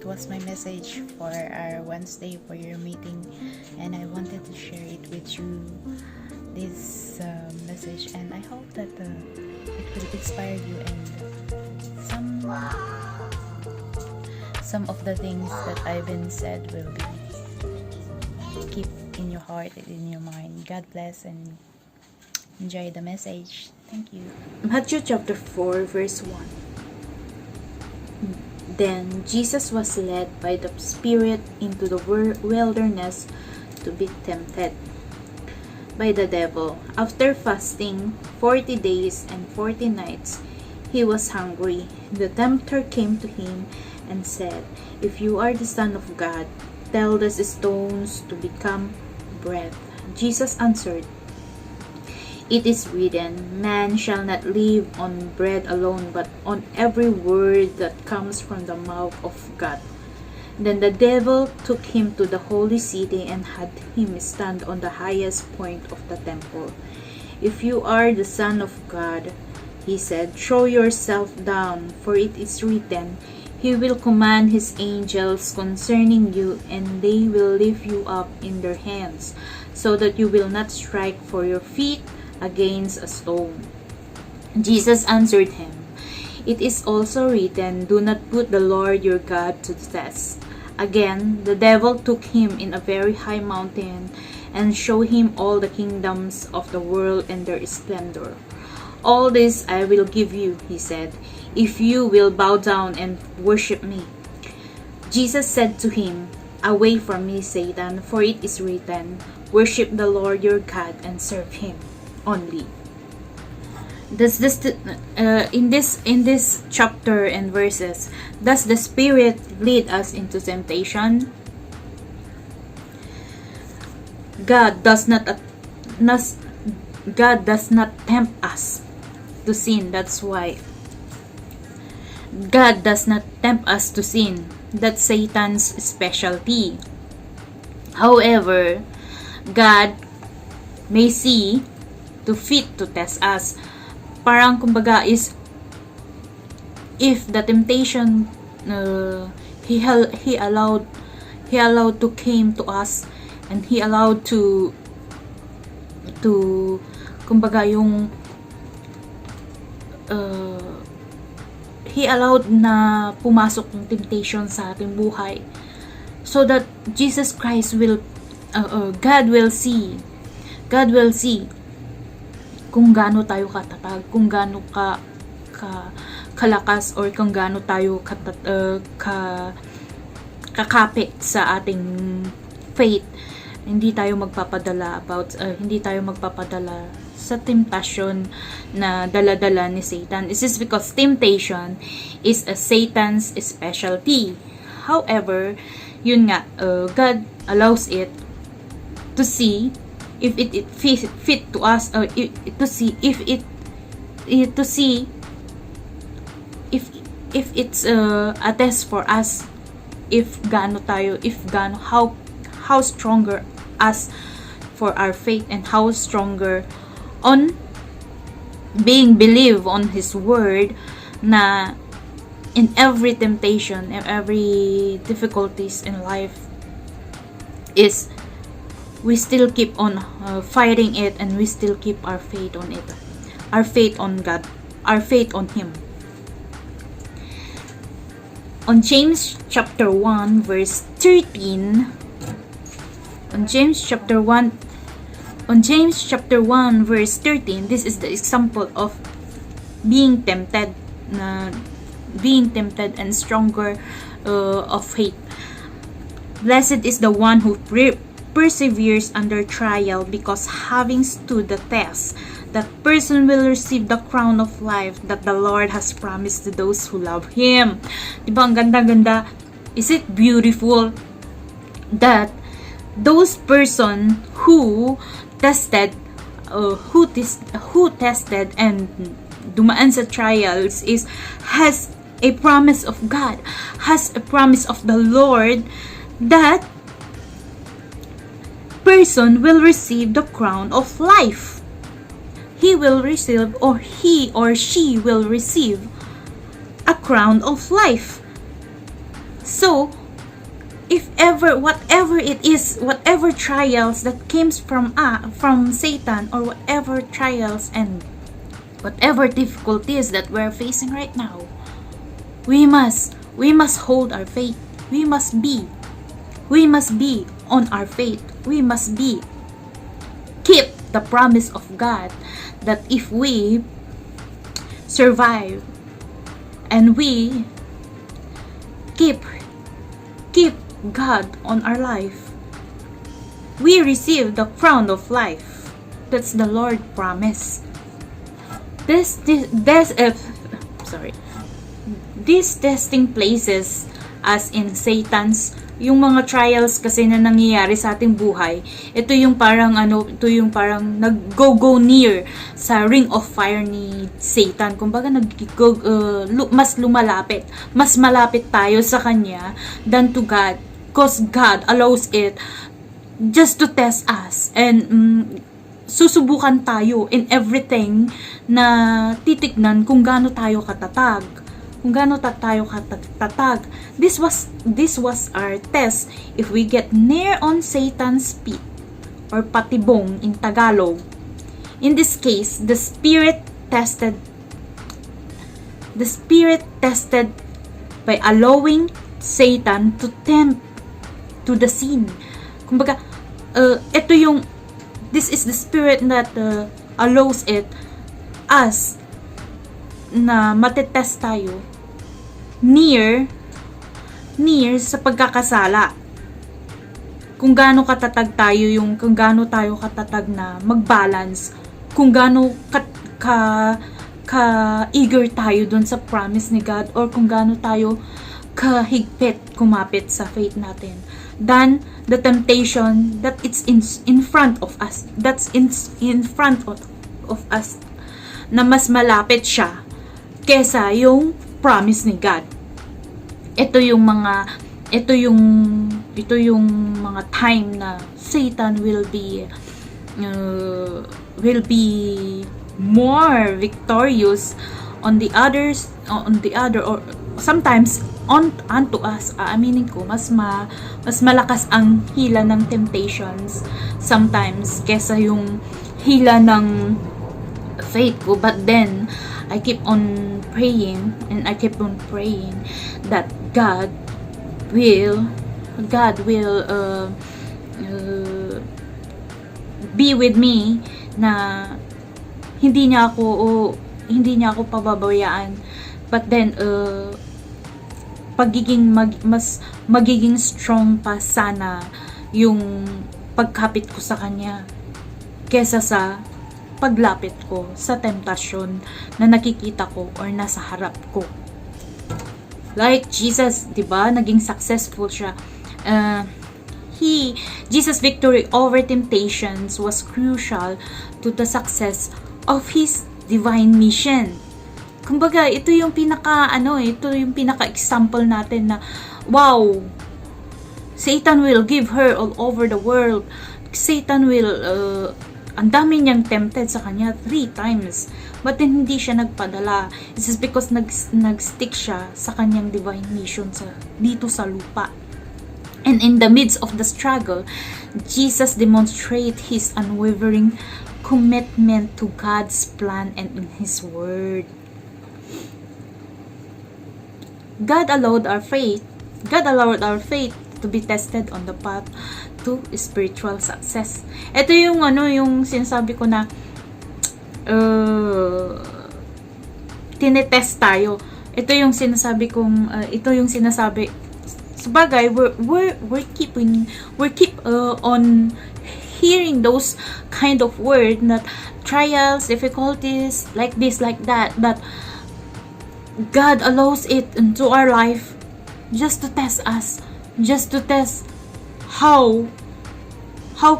was my message for our Wednesday for your meeting, and I wanted to share it with you, this message, and I hope that it will inspire you, and some of the things that I've been said will be keep in your heart and in your mind. God bless and enjoy the message. Thank you. Mathew chapter 4 verse 1. Then Jesus was led by the Spirit into the wilderness to be tempted by the devil. After fasting 40 days and 40 nights, he was hungry. The tempter came to him and said, "If you are the Son of God, tell these stones to become bread." Jesus answered, "It is written, man shall not live on bread alone, but on every word that comes from the mouth of God." Then the devil took him to the holy city and had him stand on the highest point of the temple. "If you are the Son of God," he said, "throw yourself down, for it is written, He will command His angels concerning you, and they will lift you up in their hands, so that you will not strike for your feet against a stone." Jesus answered him, "It is also written, do not put the Lord your God to the test." Again, the devil took him in a very high mountain and showed him all the kingdoms of the world and their splendor. "All this I will give you," he said, "if you will bow down and worship me." Jesus said to him, "Away from me, Satan, for it is written, worship the Lord your God and serve Him only." In this chapter and verses, does the Spirit lead us into temptation? God does not tempt us to sin. That's why God does not tempt us to sin. That's Satan's specialty. However, God may see to fit to test us. Parang kumbaga is, if the temptation he allowed to came to us, and he allowed to kumbaga yung he allowed na pumasok yung temptation sa ating buhay, so that Jesus Christ will God will see kung gaano tayo katatag, kung gaano kalakas, or kung gaano tayo kakapit sa ating faith. Hindi tayo magpapadala sa temptation na dala-dala ni Satan. This is because temptation is a Satan's specialty. However, yun nga, God allows it to see if it fit to us, or to see if it's a test for us, how stronger us for our faith, and how stronger on being believe on His word, na in every temptation and every difficulties in life is we still keep on fighting it, and we still keep our faith on it, our faith on God, our faith on Him. On James chapter 1 verse 13, on James chapter 1 verse 13, this is the example of being tempted and stronger of faith. "Blessed is the one who perseveres under trial, because having stood the test, that person will receive the crown of life that the Lord has promised to those who love Him." Diba, ang ganda-ganda? Is it beautiful that those person who tested and dumaan sa trials has a promise of God, has a promise of the Lord, that person will receive the crown of life. He will receive, or she will receive, a crown of life. So, if ever, whatever it is, whatever trials that comes from Satan, or whatever trials and whatever difficulties that we're facing right now, we must hold our faith. We must be on our faith. We must keep the promise of God that if we survive and we keep God on our life, we receive the crown of life. That's the Lord promise. These testing places, as in Satan's, yung mga trials kasi na nangyayari sa ating buhay, ito yung parang nag-go near sa ring of fire ni Satan. Kumbaga mas malapit tayo sa kanya than to God, because God allows it just to test us, and susubukan tayo in everything na titignan kung gaano tayo katatag. This was our test. If we get near on Satan's pit, or patibong in Tagalog, in this case, the spirit tested by allowing Satan to tempt to the sin. Kumbaga, this is the spirit that allows us na matetest tayo near sa pagkakasala. Kung gaano katatag tayo, kung gaano tayo katatag na mag-balance, kung gaano ka-eager tayo dun sa promise ni God, or kung gaano tayo kahigpit kumapit sa faith natin, than the temptation that it's in front of us, that's in front of us, na mas malapit siya kesa yung promise ni God. Ito yung mga time na Satan will be more victorious on the other, or sometimes onto us. Aaminin ko, mas malakas ang hila ng temptations sometimes kesa yung hila ng faith ko. But then I keep on praying that God will be with me, na hindi niya ako pababayaan. But then magiging strong pa sana yung pagkapit ko sa kanya kesa sa paglapit ko sa temptasyon na nakikita ko or nasa harap ko. Like Jesus, 'di ba? Naging successful siya. Jesus' victory over temptations was crucial to the success of his divine mission. Kumbaga, ito yung pinaka-example natin na, wow, Satan will give her all over the world. Satan will ang dami niyang tempted sa kanya 3 times. But then, hindi siya nagpadala. This is because nag-stick siya sa kanyang divine mission dito sa lupa. And in the midst of the struggle, Jesus demonstrated his unwavering commitment to God's plan and in his word. God allowed our faith to be tested on the path to spiritual success. Ito yung sinasabi ko na tinetest tayo. Ito yung sinasabi sabagay, we're keep on hearing those kind of word, that trials, difficulties, like this, like that, but God allows it into our life just to test us, just to test how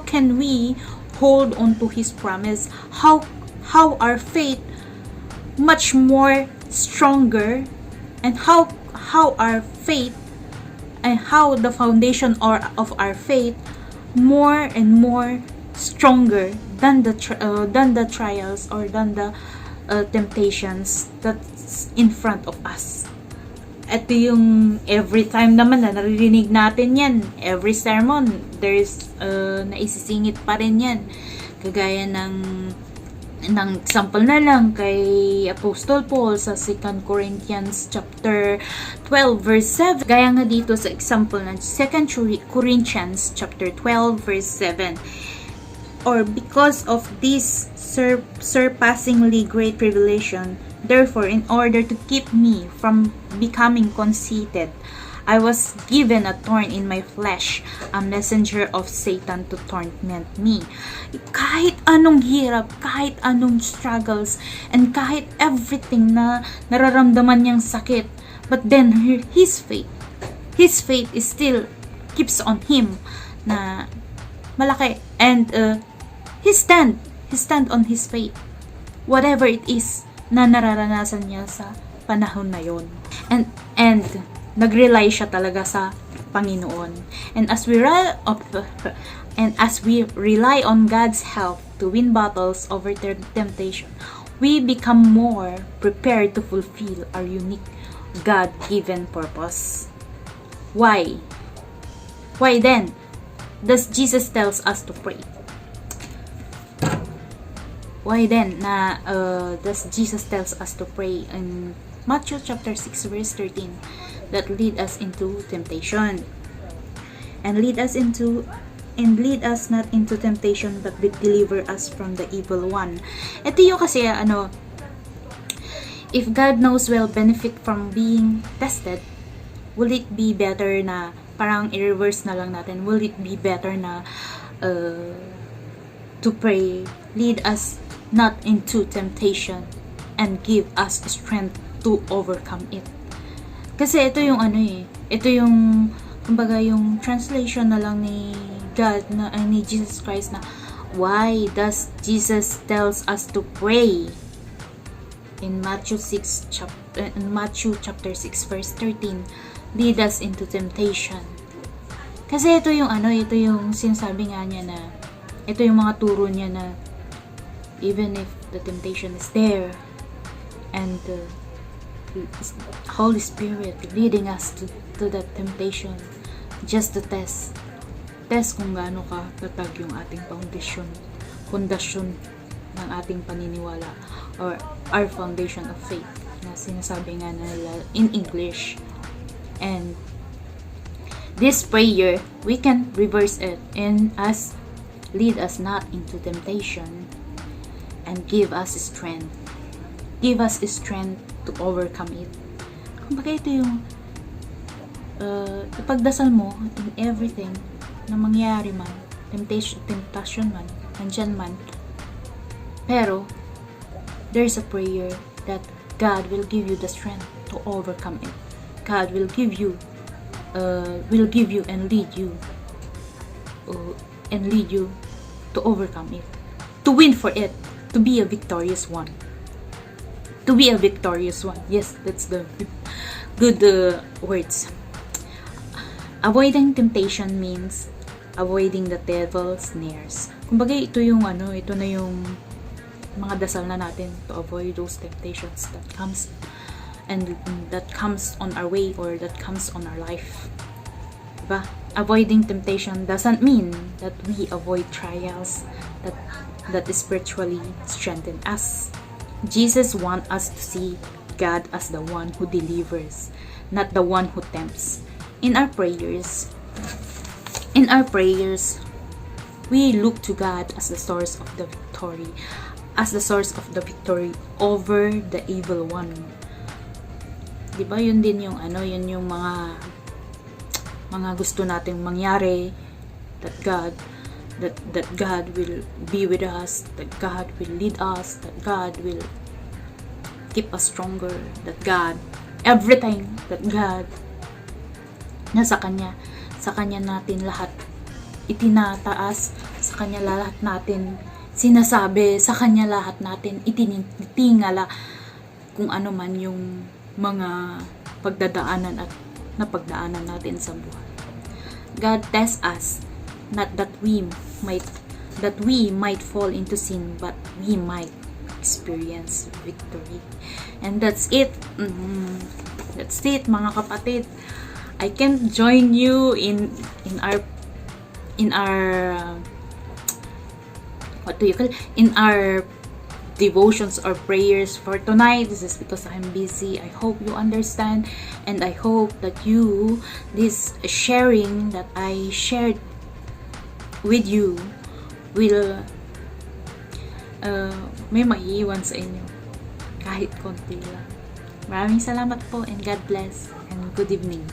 can we hold on to his promise, how our faith much more stronger, and how our faith, and how the foundation of our faith more and more stronger than the trials or than the temptations that's in front of us. ito yung every time naman na naririnig natin yan. Every sermon, there's naisisingit pa rin yan. Kagaya ng example na lang kay Apostle Paul sa 2 Corinthians chapter 12 verse 7. Gaya nga dito sa example ng 2 Corinthians chapter 12 verse 7. Or because of this surpassingly great revelation, therefore in order to keep me from becoming conceited, I was given a thorn in my flesh, a messenger of Satan to torment me. Kahit anong hirap, kahit anong struggles, and kahit everything na nararamdaman niyang sakit, but then his faith is still keeps on him na malaki, and he stand on his faith, whatever it is na nararanasan niya sa panahon na yon, and nag-rely siya talaga sa Panginoon. And as we rely on God's help to win battles over temptation, we become more prepared to fulfill our unique God-given purpose. Why? Why then does Jesus tells us to pray? Why then does Jesus tells us to pray in Mathew chapter 6 verse 13? That lead us into temptation, and lead us not into temptation, but deliver us from the evil one. Ito yung kasi if God knows we'll benefit from being tested, will it be better na parang i-reverse na lang natin? Will it be better na to pray, lead us not into temptation, and give us strength to overcome it? Kasi ito yung ito yung kumbaga yung translation na lang ni God ni Jesus Christ na why does Jesus tells us to pray in Matthew chapter 6 verse 13, lead us into temptation. Kasi ito yung ito yung sinasabi nga niya na ito yung mga turo niya na even if the temptation is there and Holy Spirit leading us to that temptation, just to test kung gaano ka tatag yung ating pundasyon ng ating paniniwala, or our foundation of faith na sinasabi nga nila in English. And this prayer, we can reverse it in as lead us not into temptation and give us strength to overcome it. Kumbaga ito yung ipagdasal mo in everything na mangyari man, temptation man, nandyan man, pero there's a prayer that God will give you the strength to overcome it. God will give you and lead you to overcome it, to win for it, to be a victorious one. Yes, that's the good words. Avoiding temptation means avoiding the devil's snares. Kumbaga ito yung ito na yung mga dasal na natin to avoid those temptations that comes on our way, or that comes on our life. Diba? Avoiding temptation doesn't mean that we avoid trials that spiritually strengthen us. Jesus wants us to see God as the one who delivers, not the one who tempts. In our prayers, we look to God as the source of the victory, over the evil one. Diba yun din yung yun yung mga gusto nating mangyari, that God will be with us, that God will lead us, that God will keep us stronger, that God, everything, that God, nasa Kanya natin lahat itinataas, sa Kanya lahat natin sinasabi, sa Kanya lahat natin ititingala kung ano man yung mga pagdadaanan at napagdaanan natin sa buhay. God tests us, not that we might fall into sin, but we might experience victory. And that's it. That's it, mga kapatid. I can't join you in our what do you call, in our devotions or prayers for tonight. This is because I'm busy. I hope you understand, and I hope that you, this sharing that I shared with you, will may maiiwan sa inyo kahit konti lang. Maraming salamat po, and God bless, and good evening.